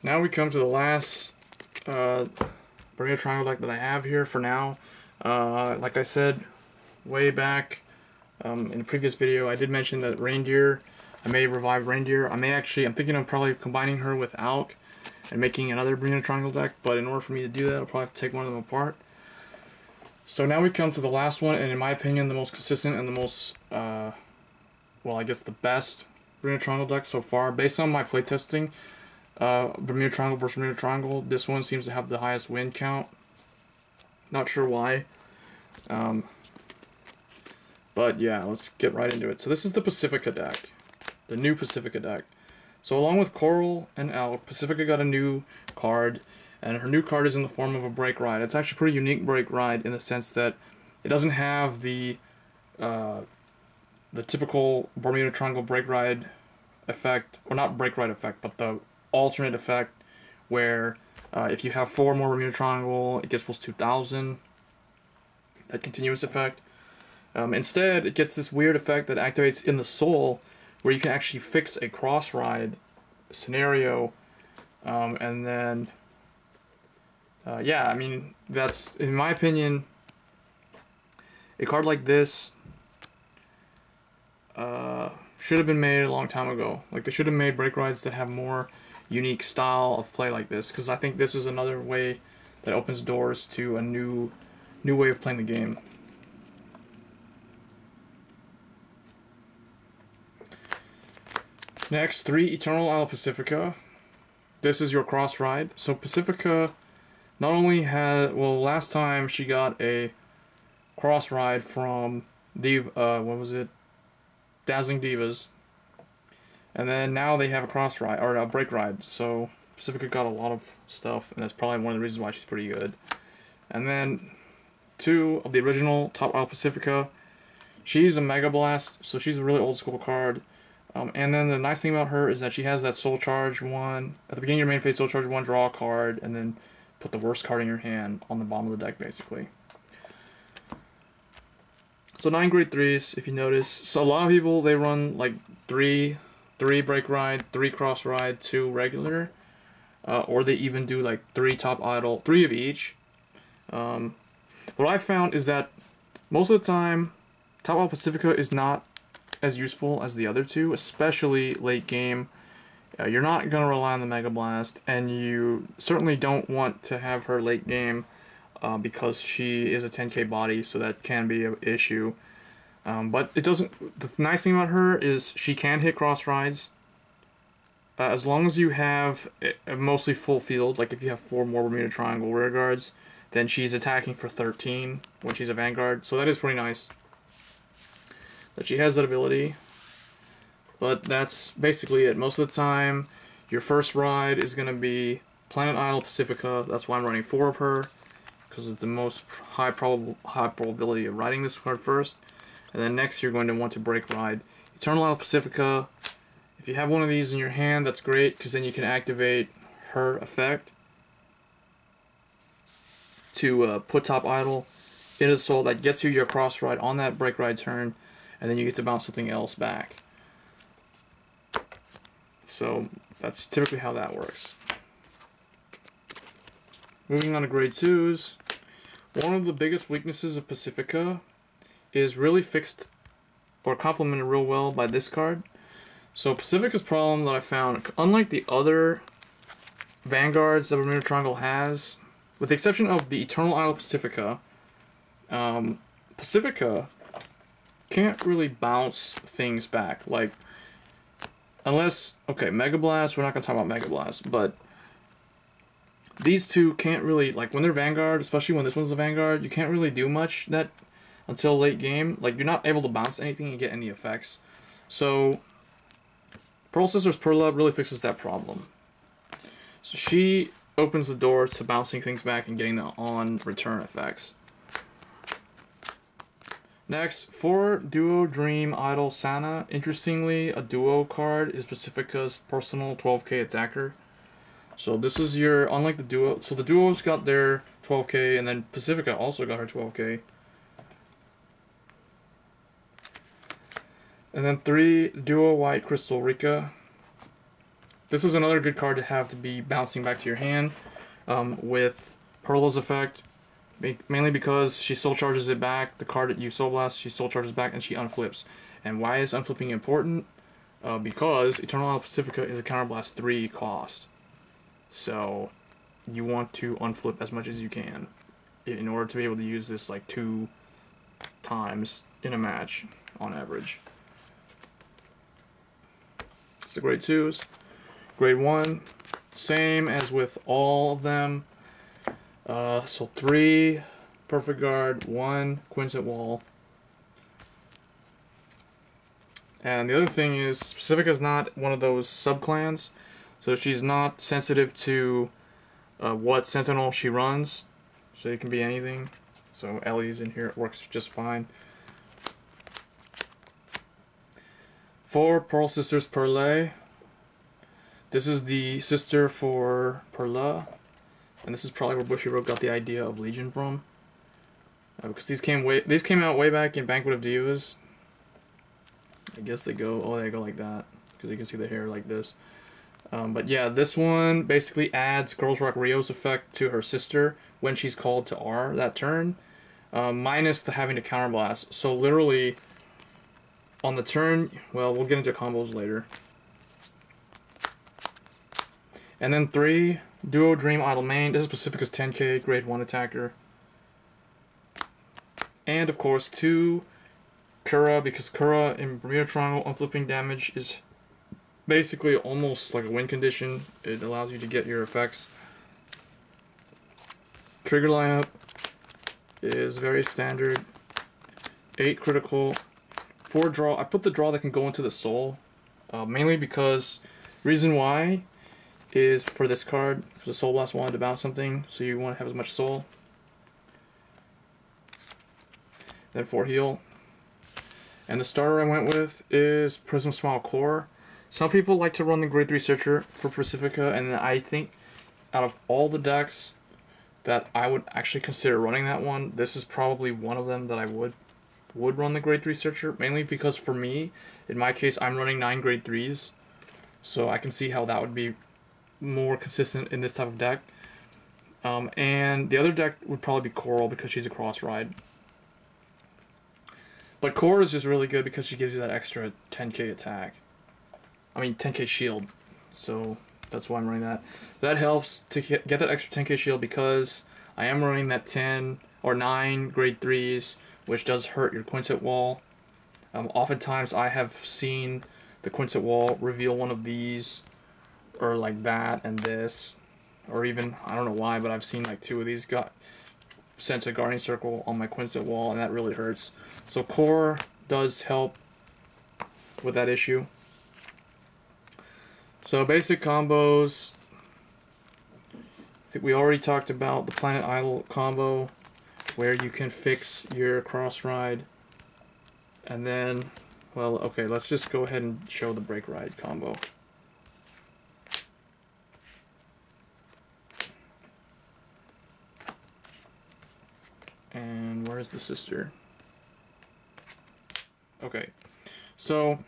Now we come to the last Bermuda Triangle deck that I have here for now. Like I said way back in the previous video, I did mention that Reindeer, I may revive Reindeer. I'm thinking of probably combining her with Alk and making another Bermuda Triangle deck, but in order for me to do that, I'll probably have to take one of them apart. So now we come to the last one, and in my opinion, the most consistent and the most, well, I guess the best Bermuda Triangle deck so far. Based on my playtesting, Bermuda Triangle versus Bermuda Triangle, this one seems to have the highest win count. Not sure why. But yeah, let's get right into it. So this is the Pacifica deck. The new Pacifica deck. So along with Coral and Elk, Pacifica got a new card, and her new card is in the form of a Break Ride. It's actually a pretty unique Break Ride in the sense that it doesn't have the typical Bermuda Triangle Break Ride effect, or not Break Ride effect, but the alternate effect where if you have 4 more Bermuda Triangle, it gets plus 2,000. That continuous effect. Instead, it gets this weird effect that activates in the soul, where you can actually fix a cross ride scenario, and then yeah, I mean, that's, in my opinion, a card like this should have been made a long time ago. Like, they should have made break rides that have more unique style of play like this, because I think this is another way that opens doors to a new way of playing the game. Next, 3 Eternal Idol Pacifica. This is your cross ride. So Pacifica not only had, well, last time she got a cross ride from Diva, what was it? Dazzling Divas. And then now they have a cross ride, or a break ride. So Pacifica got a lot of stuff, and that's probably one of the reasons why she's pretty good. And then 2 of the original Top Idol Pacifica. She's a Mega Blast, so she's a really old school card. And then the nice thing about her is that she has that Soul Charge 1. At the beginning of your main phase, Soul Charge 1, draw a card, and then put the worst card in your hand on the bottom of the deck, basically. So 9 grade 3s, if you notice. So a lot of people, they run like 3 break ride, 3 cross ride, 2 regular. Or they even do like 3 top idol, 3 of each. What I found is that most of the time, Top Idol Pacifica is not as useful as the other 2, especially late game. You're not going to rely on the Mega Blast, and you certainly don't want to have her late game because she is a 10k body, so that can be an issue. But it doesn't. The nice thing about her is she can hit cross rides as long as you have a mostly full field. Like if you have 4 more Bermuda Triangle rear guards, then she's attacking for 13 when she's a Vanguard. So that is pretty nice that she has that ability. But that's basically it. Most of the time, your first ride is going to be Planet Idol Pacifica. That's why I'm running 4 of her, because it's the most high probability of riding this card first. And then next, you're going to want to break ride Eternal Idol Pacifica. If you have one of these in your hand, that's great, because then you can activate her effect to put Top Idol into the soul. That gets you your cross ride on that break ride turn, and then you get to bounce something else back. So that's typically how that works. Moving on to grade 2s. One of the biggest weaknesses of Pacifica is really fixed or complemented real well by this card. So Pacifica's problem that I found, unlike the other Vanguards that Bermuda Triangle has, with the exception of the Eternal Idol Pacifica, Pacifica can't really bounce things back. Like, unless, okay, Mega Blast, we're not going to talk about Mega Blast, but these 2 can't really, like, when they're Vanguard, especially when this one's a Vanguard, you can't really do much that until late game. Like, you're not able to bounce anything and get any effects. So, Pearl Sister's Perla really fixes that problem. So she opens the door to bouncing things back and getting the on-return effects. Next, for Duo Dream Idol Sana, interestingly, a Duo card is Pacifica's personal 12k attacker. So this is your, unlike the Duo, so the Duos got their 12k, and then Pacifica also got her 12k. And then 3 Duo White Crystal Ricca. This is another good card to have to be bouncing back to your hand with Perla's effect, mainly because she soul charges it back. The card that you soul blast, she soul charges back and she unflips. And why is unflipping important? Because Eternal Idol Pacifica is a counterblast 3 cost. So you want to unflip as much as you can in order to be able to use this like 2 times in a match on average. So grade 2s. Grade 1, same as with all of them. So 3 Perfect Guard, 1 Quinsent Wall. And the other thing is, Pacifica is not one of those subclans, so she's not sensitive to what Sentinel she runs. So it can be anything. So Elly's in here, it works just fine. 4 Pearl Sisters Perle. This is the sister for Perla, and this is probably where Bushiroad got the idea of Legion from, because these came out way back in Banquet of Divas. I guess they go like that, because you can see the hair like this. But yeah, this one basically adds Girls Rock Rio's effect to her sister when she's called to R that turn, minus the having to counterblast. So literally, on the turn, well, we'll get into combos later. And then 3, Duo Dream Idol Main. This is Pacifica's 10k, grade 1 attacker. And of course 2, Kura, because Kura in Bermuda Triangle unflipping damage is basically almost like a win condition. It allows you to get your effects. Trigger lineup is very standard. 8 critical, 4 draw. I put the draw that can go into the soul, mainly because reason why is for this card, if the Soul Blast wanted to bounce something, so you want to have as much soul. Then 4 heal. And the starter I went with is Prism Smile Core. Some people like to run the grade 3 Searcher for Pacifica, and I think out of all the decks that I would actually consider running that one, this is probably one of them that I would run the grade 3 Searcher, mainly because for me, in my case, I'm running 9 grade 3s, so I can see how that would be more consistent in this type of deck. And the other deck would probably be Coral, because she's a cross ride. But Core is just really good because she gives you that extra 10k attack. I mean 10k shield. So that's why I'm running that. That helps to get that extra 10k shield, because I am running that 10 or 9 grade 3s, which does hurt your Quinsent Wall. Oftentimes I have seen the Quinsent Wall reveal one of these, or like that and this, or even, I don't know why, but I've seen like 2 of these got sent to Guardian Circle on my Quinsent Wall, and that really hurts. So Core does help with that issue. So basic combos, I think we already talked about the Planet Idol combo, where you can fix your cross ride, and then, well, okay, let's just go ahead and show the break ride combo. And where's the sister? Okay, so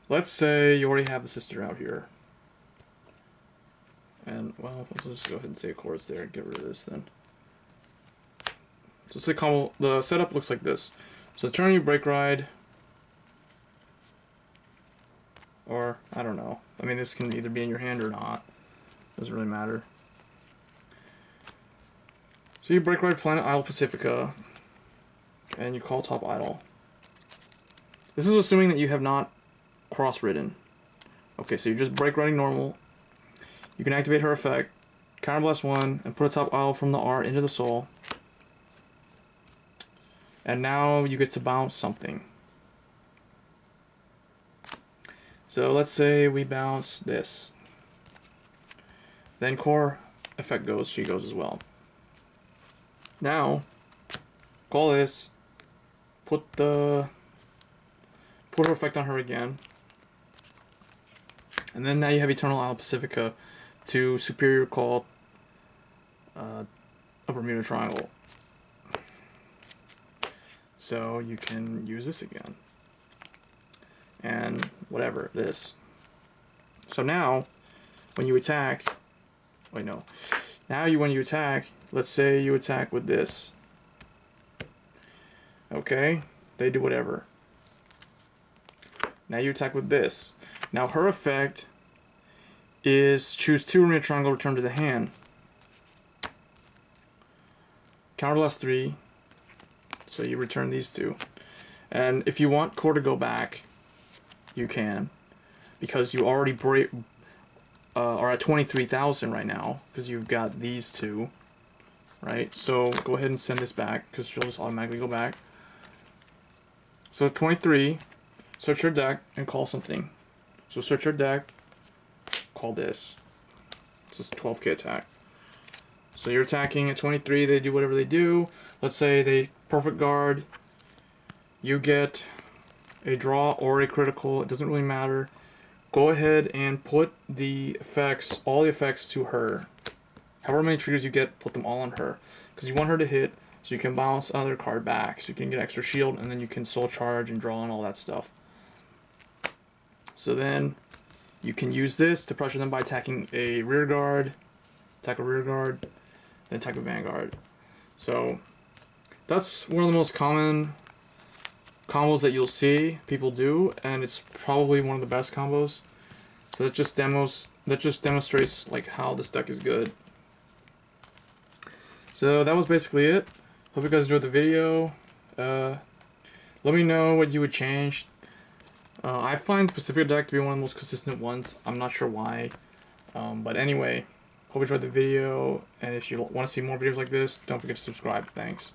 let's say you already have the sister out here. And, well, let's just go ahead and say chords there and get rid of this then. So say combo, the setup looks like this. So turn you break ride, or I don't know. I mean, this can either be in your hand or not. Doesn't really matter. So you break ride Planet Idol Pacifica, and you call top idol. This is assuming that you have not cross-ridden. Okay, so you're just break riding normal. You can activate her effect, counterblast 1, and put a top idol from the R into the soul. And now you get to bounce something. So let's say we bounce this. Then core effect goes, she goes as well. Now, call this, put her effect on her again, and then now you have Eternal Idol Pacifica to superior call a Bermuda Triangle. So you can use this again. and whatever, this. So now, when you attack, wait, no. Now when you attack, let's say you attack with this. Okay, they do whatever. Now you attack with this. Now her effect is choose 2 Bermuda Triangle, return to the hand. Counterblast 3, so you return these 2. And if you want Core to go back, you can, because you already are at 23,000 right now, because you've got these 2, right? So go ahead and send this back, because she'll just automatically go back. So 23, search your deck and call something. So search your deck, call this. It's just 12k attack. So you're attacking at 23, they do whatever they do. Let's say they perfect guard. You get a draw or a critical, it doesn't really matter. Go ahead and put the effects, all the effects to her. However many triggers you get, put them all on her. Because you want her to hit, so you can bounce another card back. So you can get extra shield, and then you can soul charge and draw and all that stuff. So then you can use this to pressure them by attacking a rear guard, attack a rear guard, then attack a vanguard. So that's one of the most common combos that you'll see people do, and it's probably one of the best combos. So that just demonstrates like how this deck is good. So that was basically it. Hope you guys enjoyed the video. Let me know what you would change. I find the Pacifica deck to be one of the most consistent ones. I'm not sure why. But anyway, hope you enjoyed the video. And if you want to see more videos like this, don't forget to subscribe. Thanks.